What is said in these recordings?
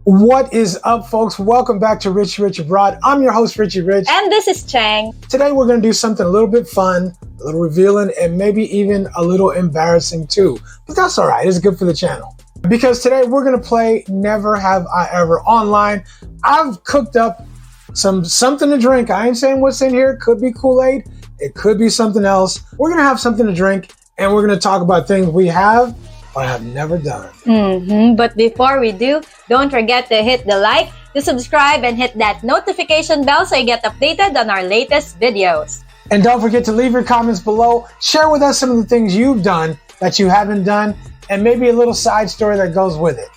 What is up, folks? Welcome back to Richie Rich Abroad. I'm your host, Richie Rich. And this is Cheng. Today, we're going to do something a little bit fun, a little revealing, and maybe even a little embarrassing too. But that's all right. It's good for the channel. Because today, we're going to play Never Have I Ever online. I've cooked up something to drink. I ain't saying what's in here. It could be Kool-Aid. It could be something else. We're going to have something to drink, and we're going to talk about things we have or have never done. But before we do, don't forget to hit the like, to subscribe, and hit that notification bell so you get updated on our latest videos. And don't forget to leave your comments below. Share with us some of the things you've done that you haven't done, and maybe a little side story that goes with it.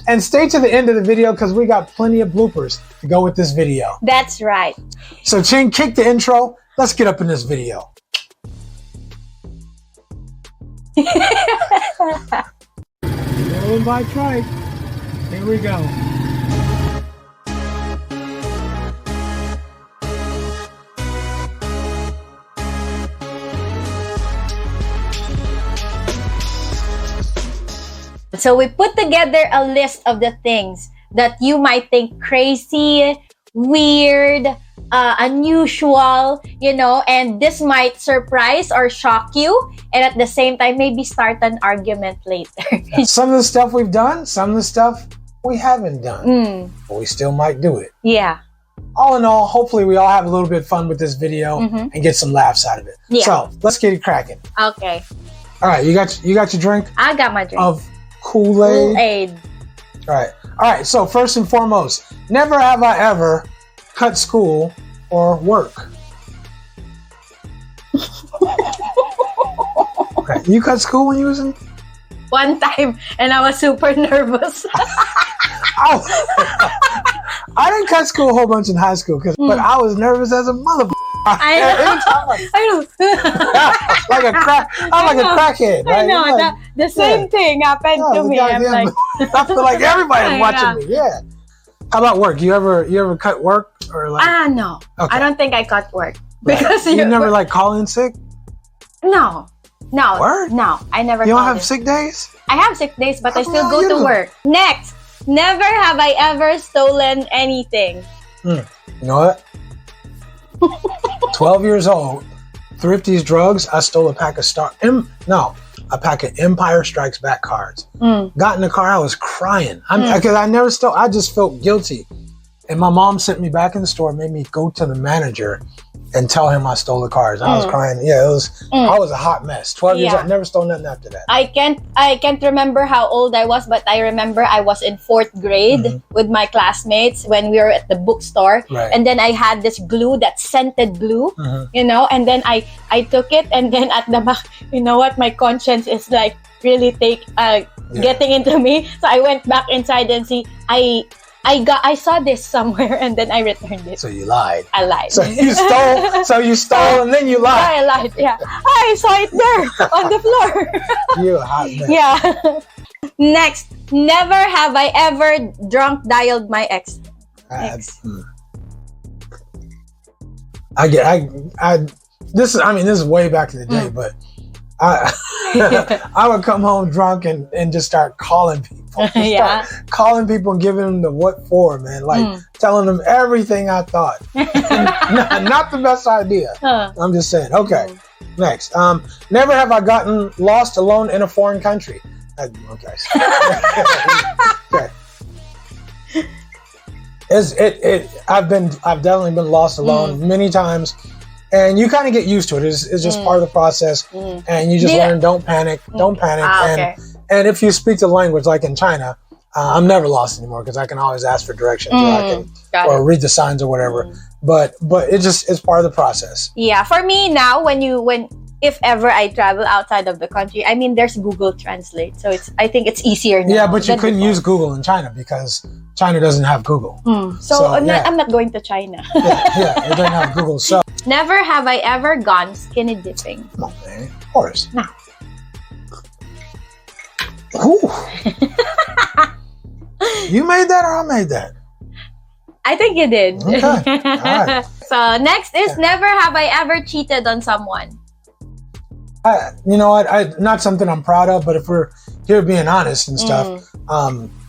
And stay to the end of the video because we got plenty of bloopers to go with this video. That's right. So Cheng, kick the intro. Let's get up in this video. Rolling by trike. Here we go. So we put together a list of the things that you might think crazy, weird, unusual, and this might surprise or shock you, and at the same time maybe start an argument later. Some of the stuff we've done, some of the stuff we haven't done, but we still might do it. Yeah. All in all, hopefully we all have a little bit of fun with this video and get some laughs out of it. Yeah. So let's get it cracking. Okay. All right, you got your drink? I got my drink. Of Kool-Aid. All right. So first and foremost, never have I ever cut school or work. Okay, you cut school when you was in? One time, and I was super nervous. I didn't cut school a whole bunch in high school, but I was nervous as a mother. I know. I'm like a crackhead. Right? I know. The same thing happened to me. I'm like, I feel like everybody's watching me. Yeah. How about work? You ever cut work or like? No. Okay. I don't think I cut work because you never like call in sick. No. Word? No, I never. You don't have sick days? I have sick days, but I still go to work. Next, never have I ever stolen anything. You know what? 12 years old, Thrifty's Drugs. I stole a pack of a pack of Empire Strikes Back cards. Got in the car, I was crying. Because I never stole. I just felt guilty. And my mom sent me back in the store, made me go to the manager and tell him I stole the cards. I was crying. Yeah, it was. I was a hot mess. 12 years old. I never stole nothing after that. I can't remember how old I was, but I remember I was in 4th grade with my classmates when we were at the bookstore. Right. And then I had this glue, that scented glue, and then I took it, and then at the back, you know what, my conscience is like really getting into me. So I went back inside and see, I saw this somewhere, and then I returned it. So you lied. I lied. So you stole, and then you lied. I lied. Yeah, I saw it there on the floor. You're a hot mess. Yeah. Next, never have I ever drunk dialed my ex. This is way back in the day, but I would come home drunk and just start calling people. Calling people and giving them the what for, man. Like telling them everything I thought. Not the best idea. I'm just saying. Okay. Next. Never have I gotten lost alone in a foreign country. Okay. I've definitely been lost alone many times. And you kind of get used to it. It's just part of the process. And you just learn, don't panic. Okay. And if you speak the language, like in China, I'm never lost anymore because I can always ask for directions or read the signs or whatever. But it's part of the process. Yeah. For me now, if ever I travel outside of the country, there's Google Translate. So I think it's easier now. Yeah, but you couldn't use Google in China because China doesn't have Google. I'm not going to China. It doesn't have Google. So never have I ever gone skinny dipping. Come on, man. Of course. No. You made that or I made that? I think you did. Okay. All right. So next is never have I ever cheated on someone. You know what? Not something I'm proud of, but if we're here being honest and stuff,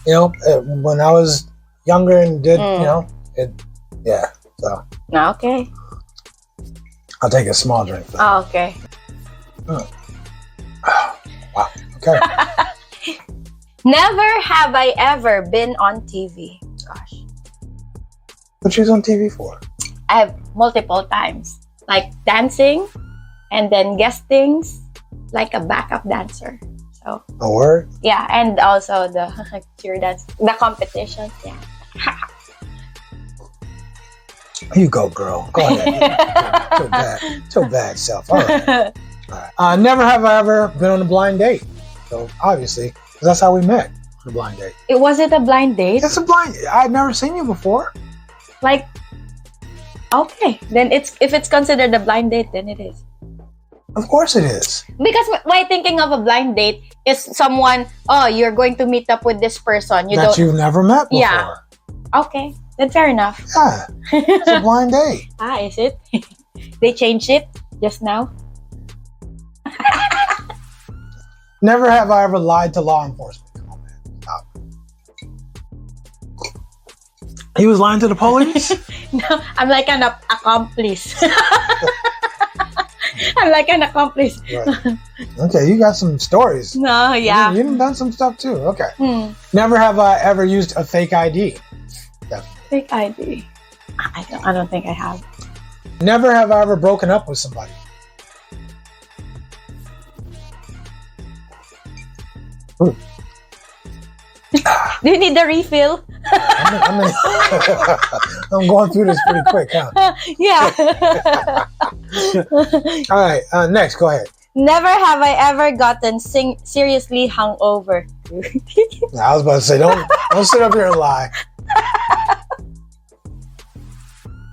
You know, when I was younger and did, you know, yeah. So. Okay. I'll take a small drink. Oh, okay. Wow. Okay. Never have I ever been on TV. Gosh. What you was on TV for? I have multiple times. Like dancing and then guestings, like a backup dancer. So. A word? Yeah, and also the cheer dance, the competition. Yeah. You go, girl. Go ahead. Too bad self. All right. Never have I ever been on a blind date. So obviously, 'cause that's how we met on a blind date. Was it a blind date? It's a blind. I've never seen you before. Like, okay, then if it's considered a blind date, then it is. Of course it is. Because my thinking of a blind date is someone. Oh, you're going to meet up with this person. You've never met before. Yeah. Okay, then fair enough. Yeah. It's a blind date. Is it? They changed it just now. Never have I ever lied to law enforcement. Come on, man. Stop. He was lying to the police? No, I'm like an accomplice. I'm like an accomplice. Right. Okay, you got some stories. No, yeah. You done some stuff too. Okay. Never have I ever used a fake ID. Definitely. Fake ID. I don't think I have. Never have I ever broken up with somebody. Ooh. Do you need the refill? I'm going through this pretty quick, huh? Yeah. All right, next, go ahead. Never have I ever gotten seriously hungover. I was about to say, don't sit up here and lie.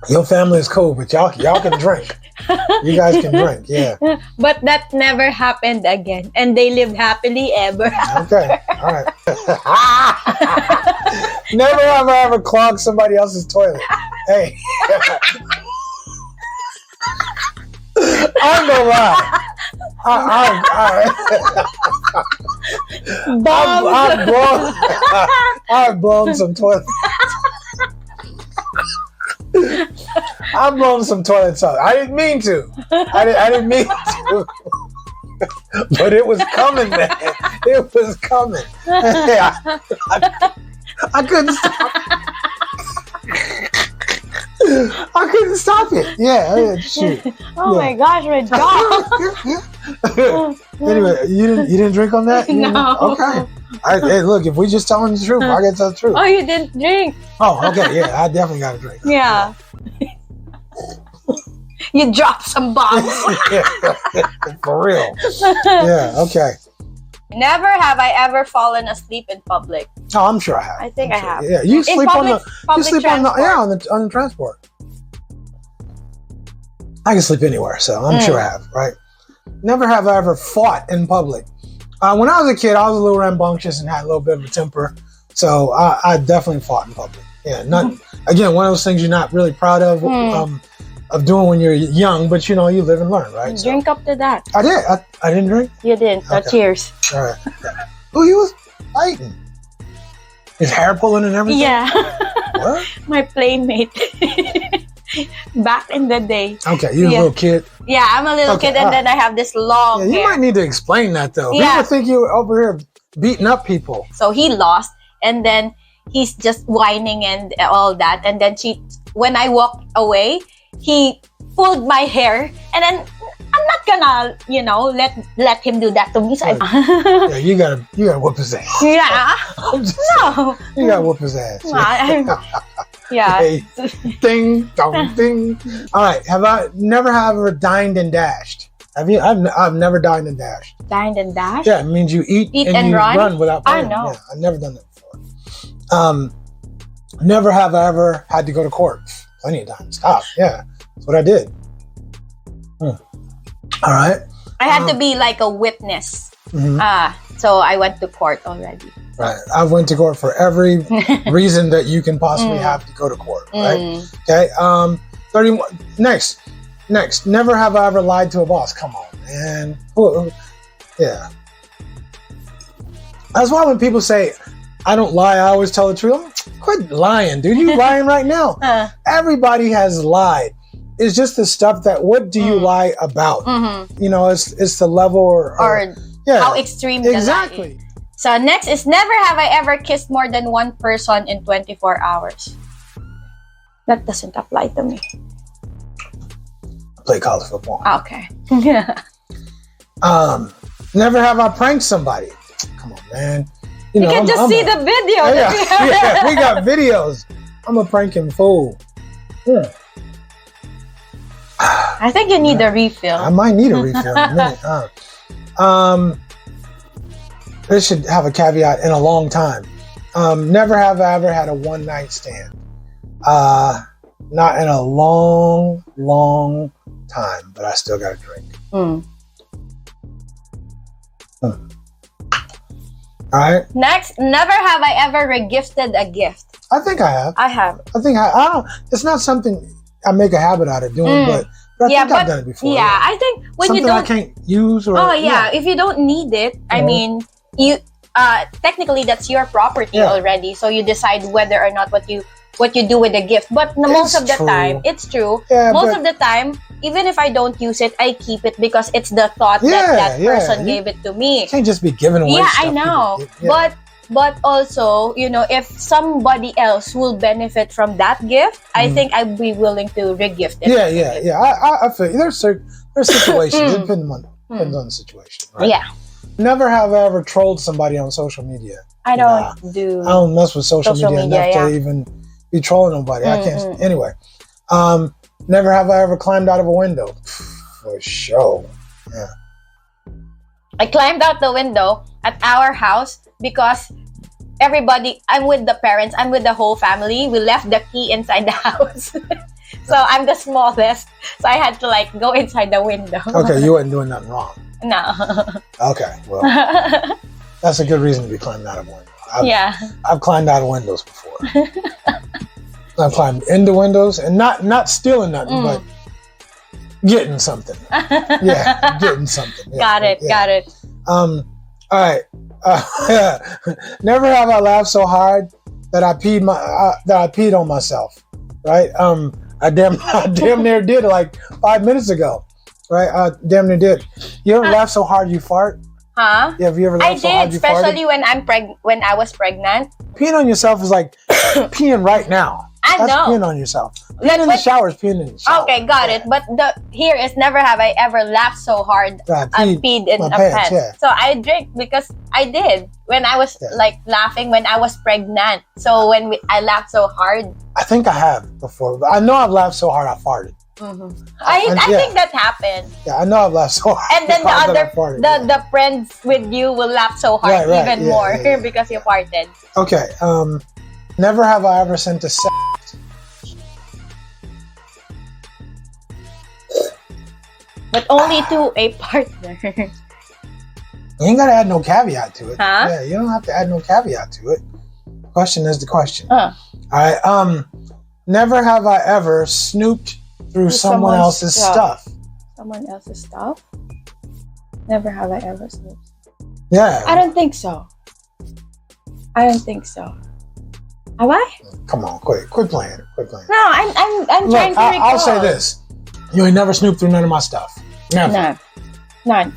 Your family is cool, but y'all can drink. You guys can drink, yeah. But that never happened again, and they lived happily ever after. Okay, all right. Never have I ever clogged somebody else's toilet. Hey. I'm gonna lie. I've blown some toilets. I've blown some toilets out. I didn't mean to. I didn't mean to. But it was coming, man. It was coming. I couldn't stop. I couldn't stop it. Yeah, shoot. Oh my gosh, my jaw. Anyway, you didn't drink on that? No. Okay. Hey, look, if we just telling the truth, I can tell the truth. Oh, you didn't drink? Oh, okay, yeah, I definitely got a drink. Yeah. You dropped some bombs. For real. Yeah, okay. Never have I ever fallen asleep in public. Oh, I'm sure I have. I think I have. Yeah, you sleep on the transport. on the transport. I can sleep anywhere, so I'm sure I have, right? Never have I ever fought in public. When I was a kid, I was a little rambunctious and had a little bit of a temper, so I definitely fought in public. Yeah, not again one of those things you're not really proud of doing when you're young, but you know you live and learn, right? Drink up to that. I did. I didn't drink. You didn't. Okay. Cheers. All right. Oh, he was fighting. His hair pulling and everything. Yeah. What? My playmate. Back in the day. Okay, you're a little kid. Yeah, I'm a little kid, and then I have this long hair. You might need to explain that though. Yeah. People think you're over here beating up people. So he lost, and then he's just whining and all that, and then when I walked away, he pulled my hair, and then I'm not gonna, let him do that to me. So yeah, you gotta whoop his ass. Yeah. No. You gotta whoop his ass. Yeah. Hey, ding, dong, ding. All right. Never have ever dined and dashed? Have you? I've never dined and dashed. Dined and dashed? Yeah, it means you eat and you run without paying. I know. Yeah, I've never done that before. Never have I ever had to go to court. Plenty of times. Stop. Yeah, that's what I did. All right. I had to be like a witness. So I went to court already. Right. I went to court for every reason that you can possibly have to go to court. Right. Okay. 31. Next. Never have I ever lied to a boss. Come on, man. Yeah. That's why when people say, I don't lie. I always tell the truth. Quit lying, dude. You lying right now. Everybody has lied. It's just the stuff that, what do you lie about? You know, it's the level or how extreme the lie exactly. is. So next is, never have I ever kissed more than one person in 24 hours. That doesn't apply to me. I play college football. Okay. Never have I pranked somebody. Come on, man. You know, can just see the video. Yeah, we got videos. I'm a pranking fool. I think you need a refill. I might need a refill in a minute. This should have a caveat, in a long time. Never have I ever had a one-night stand. Not in a long, long time, but I still got a drink. All right. Next, never have I ever regifted a gift. I think I have. I have. I think I don't. It's not something I make a habit out of doing, but I think I've done it before. Yeah, I think when something you don't, I can't use or. Oh yeah, if you don't need it, I mean, you technically that's your property already. So you decide whether or not what you do with the gift. But most of the time, it's true. Yeah, most of the time, even if I don't use it, I keep it because it's the thought that person gave it to me. You can't just be giving away stuff. I know. But also, you know, if somebody else will benefit from that gift, I think I'd be willing to regift it. Yeah. I feel you. There's situations. It depends on the situation. Right? Yeah. Never have I ever trolled somebody on social media. I don't do. I don't mess with social media enough to even be trolling nobody. I can't. Anyway, never have I ever climbed out of a window. For sure. Yeah. I climbed out the window at our house because I'm with the parents, I'm with the whole family. We left the key inside the house. So I'm the smallest. So I had to like go inside the window. Okay, you weren't doing nothing wrong. No. Okay, well, that's a good reason to be climbing out of a window. I've climbed out of windows before. I've climbed into windows and not stealing nothing, but getting something. Yeah, getting something. Yeah, got it. All right. Never have I laughed so hard that I peed on myself. Right? I damn near did like 5 minutes ago. Right? I damn near did. You ever laugh so hard you fart? Huh? Yeah, have you ever laughed so hard you farted? Especially when I was pregnant. Peeing on yourself is like peeing right now. That's peeing on yourself. Peeing in the shower is peeing in the shower. Okay, got it. But here is, never have I ever laughed so hard I peed in a pants. Yeah. So I drink because I did when I was like laughing when I was pregnant. So when I laughed so hard. I think I have before. But I know I've laughed so hard I farted. I think that happened. Yeah, I know I've laughed so hard. And then the friends with you will laugh so hard even more because you farted. Okay. Never have I ever sent a but only to a partner. You ain't gotta add no caveat to it. Huh? Yeah, you don't have to add no caveat to it. Question is the question. All right. Never have I ever snooped through someone else's stuff. Someone else's stuff? Never have I ever snooped. Yeah. I don't think so. Have I? Come on, quit playing. No, I'm trying to recall. I'll say this. You ain't never snooped through none of my stuff. Never. No. None.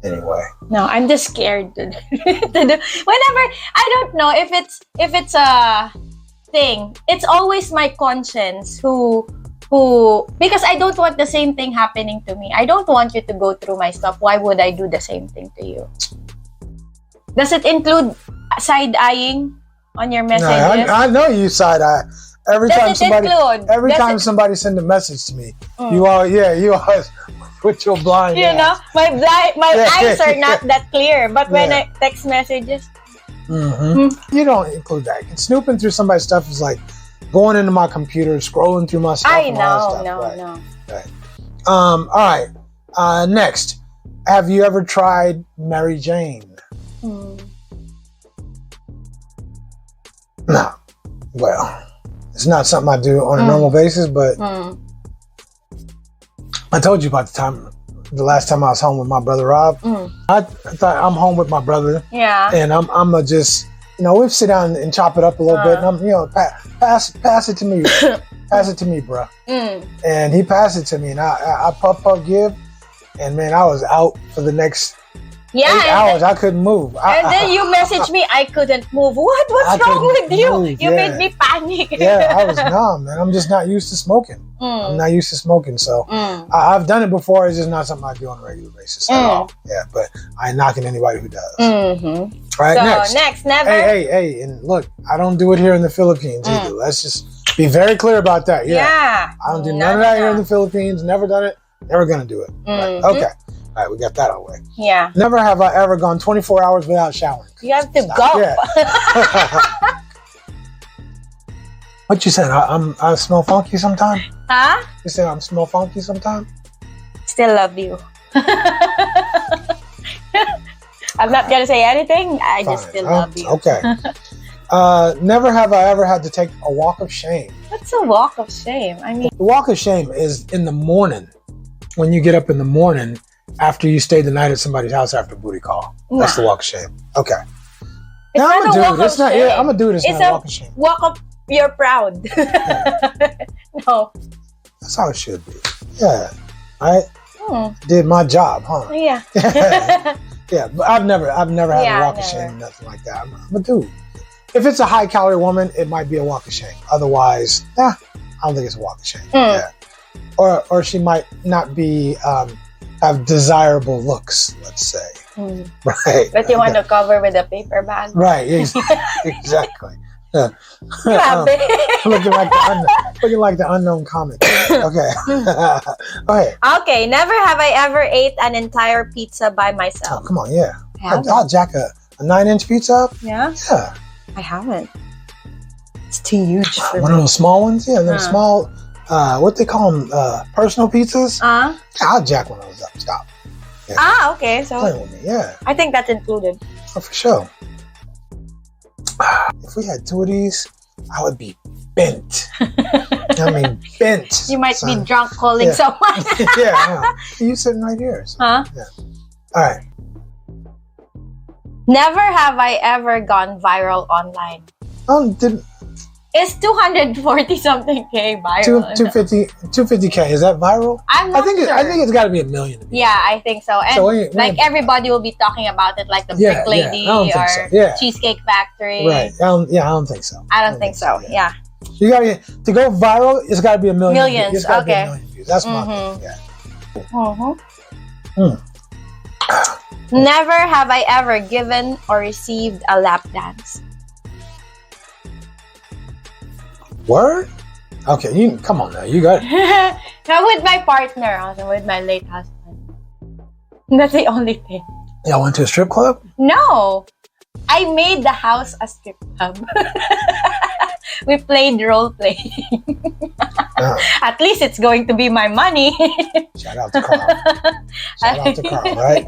Anyway. No, I'm just scared to do. Whenever, I don't know if it's a thing. It's always my conscience who because I don't want the same thing happening to me. I don't want you to go through my stuff. Why would I do the same thing to you? Does it include side-eyeing on your messages? No, I know you side-eye. Every time somebody send a message to me, you always put your blind you know, my eyes are not that clear, but when I text messages, you don't include that. Snooping through somebody's stuff is like going into my computer, scrolling through my stuff. No. Right. All right. Next, have you ever tried Mary Jane? No. Well, it's not something I do on a normal basis, but I told you about the last time I was home with my brother Rob. I thought I'm home with my brother. Yeah. And I'm gonna just we'd sit down and chop it up a little bit, and I'm, pass it to me, pass it to me, bro. And he passed it to me, and I puff give, and man, I was out for the next 8 hours. I couldn't move. And then you messaged me, I couldn't move. What's wrong with you? You made me panic. Yeah, I was numb, man. I'm just not used to smoking. I'm not used to smoking, so I've done it before. It's just not something I do on a regular basis at all. Yeah, but I ain't knocking anybody who does. All right, so next, never. Hey, and look, I don't do it here in the Philippines either. Let's just be very clear about that. Yeah. I don't do none of that here in the Philippines. Never done it. Never gonna do it. Right. Okay. All right, we got that out of the way. Yeah. Never have I ever gone 24 hours without showering. You have to go. Yeah. What you said? I smell funky sometimes? Huh? You said I smell funky sometimes? Still love you. I'm not gonna say anything. I just still love you. Okay. Never have I ever had to take a walk of shame. What's a walk of shame? I mean, the walk of shame is in the morning. When you get up in the morning after you stayed the night at somebody's house after a booty call. That's the walk of shame. Okay. It's not a walk of shame. I'm a dude. It's not a walk of shame. Walk of you're proud. No. That's how it should be. Yeah. I did my job, huh? Yeah. Yeah, but I've never had a walk of shame or nothing like that. I'm a dude. If it's a high calorie woman, it might be a walk of shame. Otherwise, I don't think it's a walk of shame. Yeah. Or she might not be have desirable looks, let's say. Right. But you want to cover with a paper bag. Right, exactly. Yeah. looking like the unknown comic. Okay. Okay. Okay, never have I ever ate an entire pizza by myself. Oh, come on, yeah. I'll jack a 9-inch pizza up. Yeah? Yeah. I haven't. It's too huge for me. One of those small ones? Yeah, them small, what they call them, personal pizzas? Yeah, I'll jack one of those up. Stop. Yeah. Okay. So playing with me, yeah. I think that's included. Oh, for sure. If we had 2 of these, I would be bent. I mean, bent. You might be drunk calling someone. Yeah. You sitting right here. So, yeah. All right. Never have I ever gone viral online. It's 240 something K viral. 250K. Is that viral? I'm not sure. I think it's got to be 1 million. Yeah, I think so. And everybody will be talking about it, like the Brick Lady or Cheesecake Factory. Right. I don't think so. I don't think so. Yeah. You got to go viral. It's got to be 1 million. Millions. It's gotta be 1 million views. That's my thing. Yeah. Never have I ever given or received a lap dance. Word? Okay, you come on now. You got it. Not with my partner, also with my late husband. That's the only thing. Y'all went to a strip club? No. I made the house a strip club. We played role playing. At least it's going to be my money. Shout out to Carl. Shout out to Carl, right?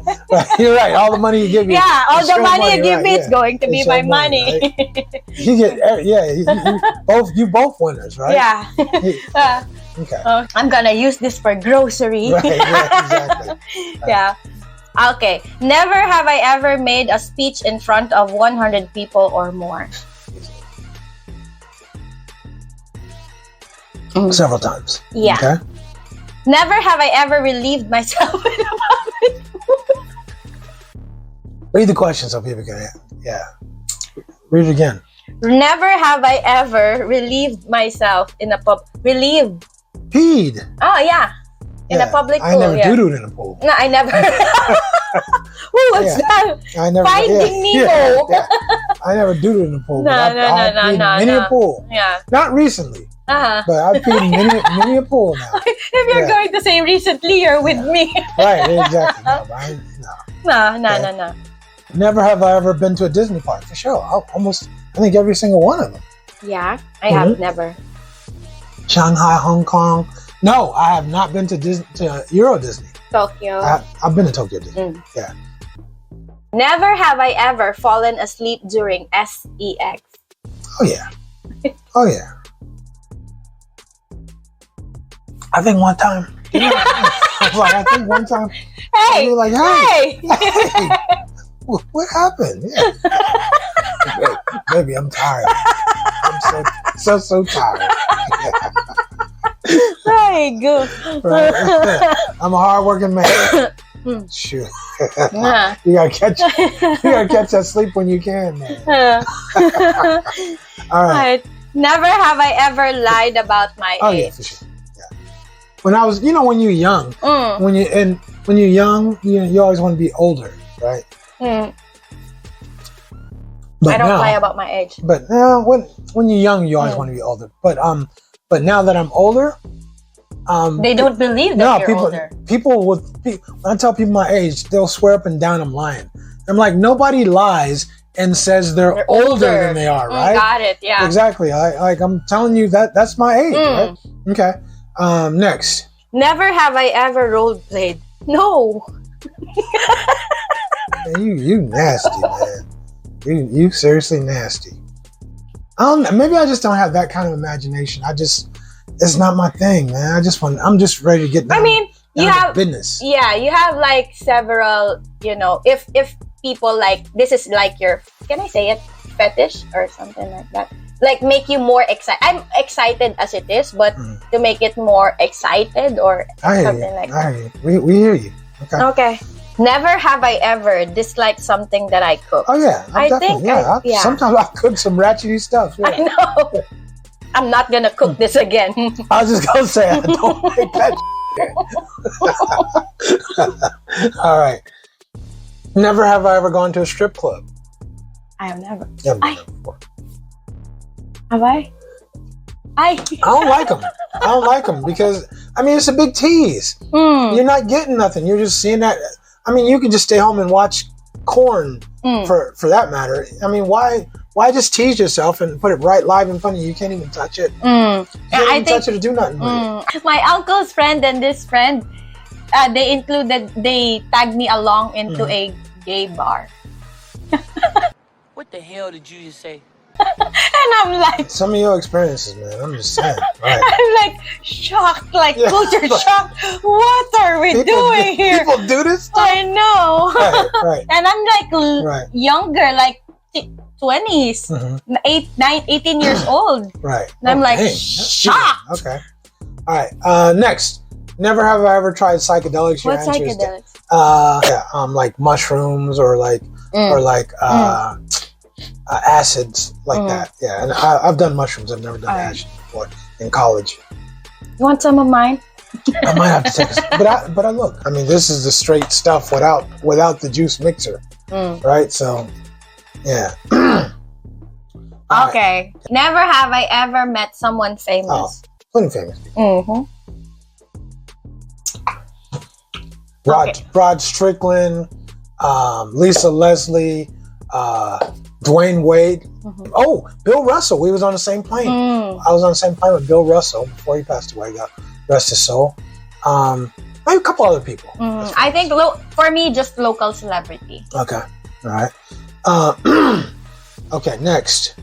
You're right. All the money you give me. Yeah, all the money you give me, it's going to be my money. Right? You get, you both winners, right? Yeah. Okay. I'm gonna use this for grocery. Right, yeah, exactly. Yeah. Okay. Never have I ever made a speech in front of 100 people or more. Several times. Yeah. Okay. Never have I ever relieved myself in a public pool. Read the question so people can read it again. Never have I ever relieved myself in a Relieved. Peed. Oh, yeah. In a public pool. I never doo-dooed in a pool. No, I never. What's that? I never. Finding Nemo. I never doo-dooed in a pool. No. Many a pool. Yeah. Not recently. But I've peed many a pool now. If you're going to say recently, you're with me. Right, exactly. No. Never have I ever been to a Disney park, for sure. I think every single one of them. Yeah, I have never. Shanghai, Hong Kong. No, I have not been to Euro Disney. Tokyo. I've been to Tokyo Disney. Yeah. Never have I ever fallen asleep during sex. Oh yeah. Oh yeah. I think one time. I think one time. Hey. You were like, hey. What happened? Yeah. Baby, I'm tired. I'm so tired. Very good. Right. I'm a hardworking man. Shoot. Yeah. You gotta catch that sleep when you can, man. All right. Never have I ever lied about my age. Yeah, for sure. Yeah. When I was, when you're young, when you're young, you always want to be older, right? But I don't lie about my age. But when you're young, you always want to be older. But now that I'm older, they don't believe that you're older. When I tell people my age, they'll swear up and down I'm lying. I'm like, nobody lies and says they're older than they are, right? Got it, yeah. Exactly. I'm telling you that's my age, right? Okay. Next. Never have I ever rollerplayed. No. Man, you nasty, man. You seriously nasty. Maybe I just don't have that kind of imagination. It's not my thing, man. I'm just ready to get down. You have business. Yeah, you have like several, if people like, this is like your, can I say it, fetish or something like that, like make you more excited. I'm excited as it is, but to make it more excited or something like that. I hear you. We hear you. Okay. Never have I ever disliked something that I cook. Oh yeah, sometimes I cook some ratchety stuff. Yeah. I know. I'm not gonna cook this again. I was just gonna say I don't like that. All right. Never have I ever gone to a strip club. I have never. Never been there before. Have I? I don't like them. I don't like them because it's a big tease. You're not getting nothing. You're just seeing that. You can just stay home and watch corn for that matter. Why just tease yourself and put it right live in front of you? You can't even touch it. You can't even touch it or do nothing with it. My uncle's friend and this friend, they tagged me along into a gay bar. What the hell did you just say? And I'm like, some of your experiences, man. I'm just saying. Right. I'm like shocked, culture shock. What are we doing here? People do this stuff? I know. Right. And I'm like younger, like 20s, 18 years old. Right. And I'm like shocked. Okay. All right. Next. Never have I ever tried psychedelics. What psychedelics? Like mushrooms or acids like that. Yeah, and I've done mushrooms. I've never done acid before in college. You want some of mine? I might have to take a but I look. This is the straight stuff without the juice mixer, right? So, yeah. Okay. Right. Never have I ever met someone famous. Plenty famous people. Rod Strickland, Lisa Leslie, Dwayne Wade. Oh, Bill Russell. We was on the same plane. I was on the same plane with Bill Russell before he passed away. God rest his soul. Maybe a couple other people. I think for me, just local celebrity. Okay. All right. Okay. Next.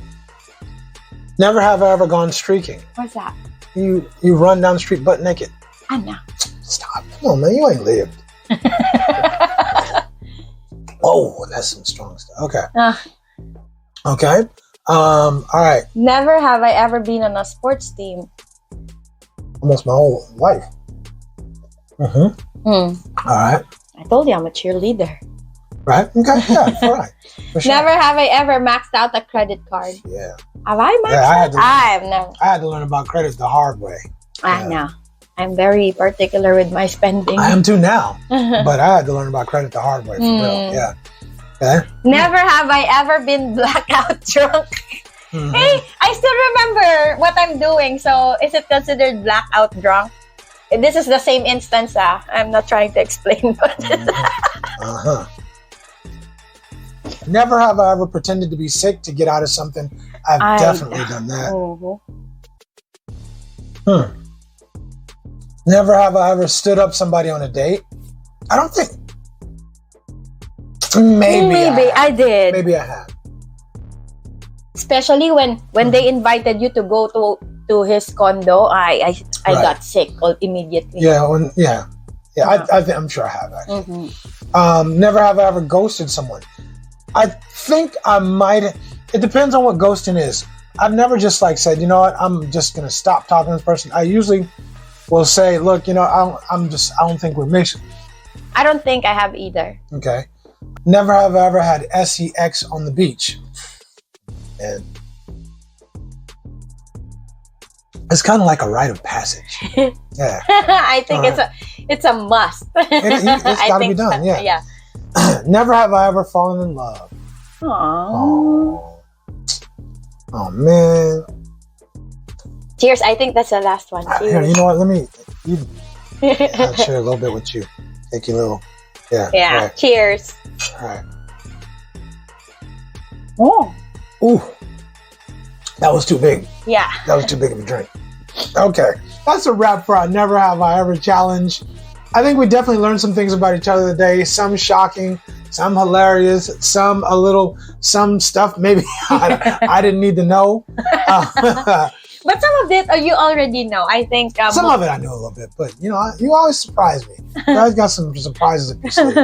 Never have I ever gone streaking. What's that? You run down the street butt naked. I know. Stop. Come on, man. You ain't lived. Oh, that's some strong stuff. Okay. Okay. All right. Never have I ever been on a sports team. Almost my whole life. All right. I told you I'm a cheerleader. Right? Okay. Yeah. All right. For sure. Never have I ever maxed out a credit card. Yeah. Have I maxed out? I have never. I had to learn about credit the hard way. I know. I'm very particular with my spending. I am too now, but I had to learn about credit the hard way for real. Yeah. Okay. Never have I ever been blackout drunk. Hey, I still remember what I'm doing. So is it considered blackout drunk? This is the same instance. I'm not trying to explain, but. Never have I ever pretended to be sick to get out of something. I've definitely done that. Never have I ever stood up somebody on a date. I don't think. Maybe I did. Maybe I have. Especially when they invited you to go to his condo, I got sick immediately. Yeah. I'm sure I have actually. Never have I ever ghosted someone. I think I might. It depends on what ghosting is. I've never just like said, you know what, I'm just gonna stop talking to this person. I usually will say, look, you know, I don't think we're mixing. I don't think I have either. Okay. Never have I ever had sex on the beach. And it's kind of like a rite of passage. Yeah. I think it's a must. It's got to be done. Yeah. Yeah. Never have I ever fallen in love. Aww. Oh man. Cheers. I think that's the last one. Cheers. Here, you know what? I'll share a little bit with you. Take your little. Yeah. Yeah. Right. Cheers. All right. Oh. Ooh. That was too big. Yeah. That was too big of a drink. Okay. That's a wrap for our Never Have I Ever challenge. I think we definitely learned some things about each other today. Some shocking, some hilarious, some stuff maybe I didn't need to know. But some of it you already know. I think some of it I know a little bit, but you know, you always surprise me. You guys got some surprises up your sleeve.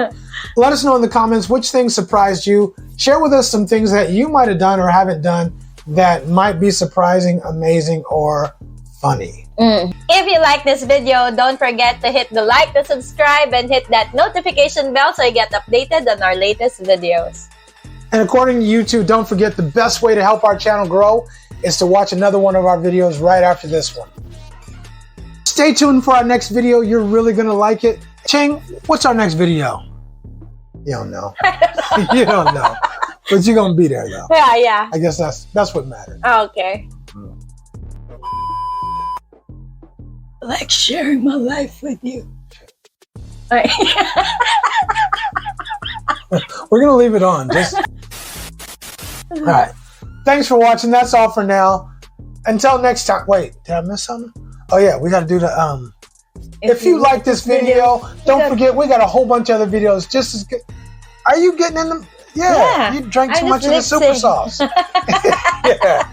Let us know in the comments which things surprised you. Share with us some things that you might have done or haven't done that might be surprising, amazing, or funny. If you like this video, don't forget to hit the like, the subscribe, and hit that notification bell so you get updated on our latest videos. And according to YouTube, don't forget the best way to help our channel grow is to watch another one of our videos right after this one. Stay tuned for our next video. You're really going to like it. Cheng, what's our next video? You don't know. You don't know. But you're going to be there, though. Yeah. I guess that's what matters. Okay. Like sharing my life with you. All right. We're going to leave it on. All right. Thanks for watching. That's all for now. Until next time. Wait, did I miss something? Oh, yeah. We got to do the... If you like this video, don't forget, we got a whole bunch of other videos just as good. Are you getting in them? Yeah. You drank too much of the super sauce. Yeah.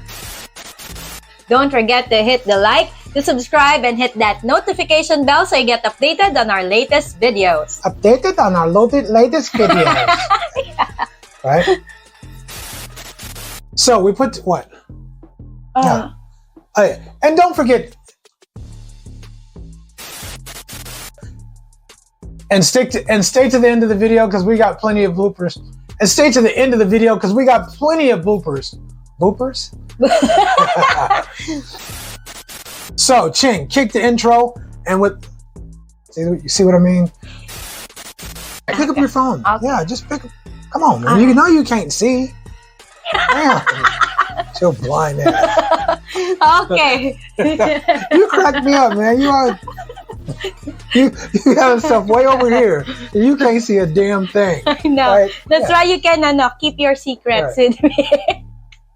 Don't forget to hit the like, to subscribe, and hit that notification bell so you get updated on our latest videos. Updated on our latest videos. Yeah. Right? So we put what? No. And don't forget, and stay to the end of the video because we got plenty of bloopers. And stay to the end of the video because we got plenty of bloopers. Bloopers? So, Cheng, kick the intro and you see what I mean? Pick up your phone. Okay. Yeah, just pick up. Come on, man. You know you can't see. Damn. You're blind ass. Okay. You crack me up, man. You got stuff way over here. You can't see a damn thing. I know. Right? That's why you can keep your secrets with me.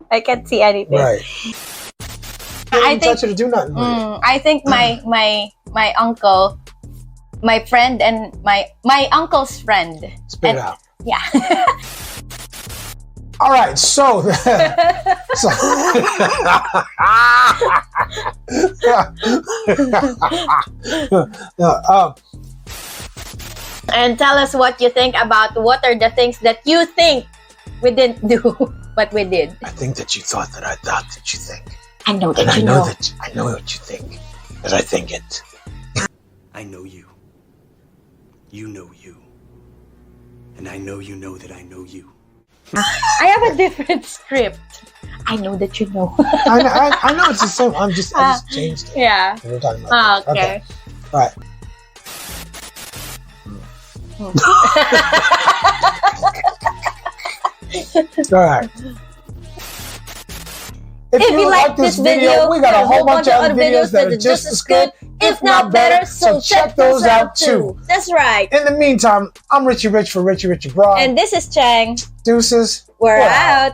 I can't see anything. Right. I think touch it to do nothing. I think my uncle, my friend, and my uncle's friend. Spit it out. Yeah. All right, so and tell us what you think about what are the things that you think we didn't do, but we did. I think that you thought that I thought that you think. I know that and you know. I know what you think. That I think it. I know you. You know you. And I know you know that I know you. I have a different script. I know that you know. I know it's the same. I just changed it. Yeah. We're talking about that. Okay. All right. All right. If you like this video, we got a whole bunch of other videos that are just as good, if not better, so check those out too. That's right. In the meantime, I'm Richie Rich for Richie Rich Abroad. And this is Cheng. Deuces. We're out.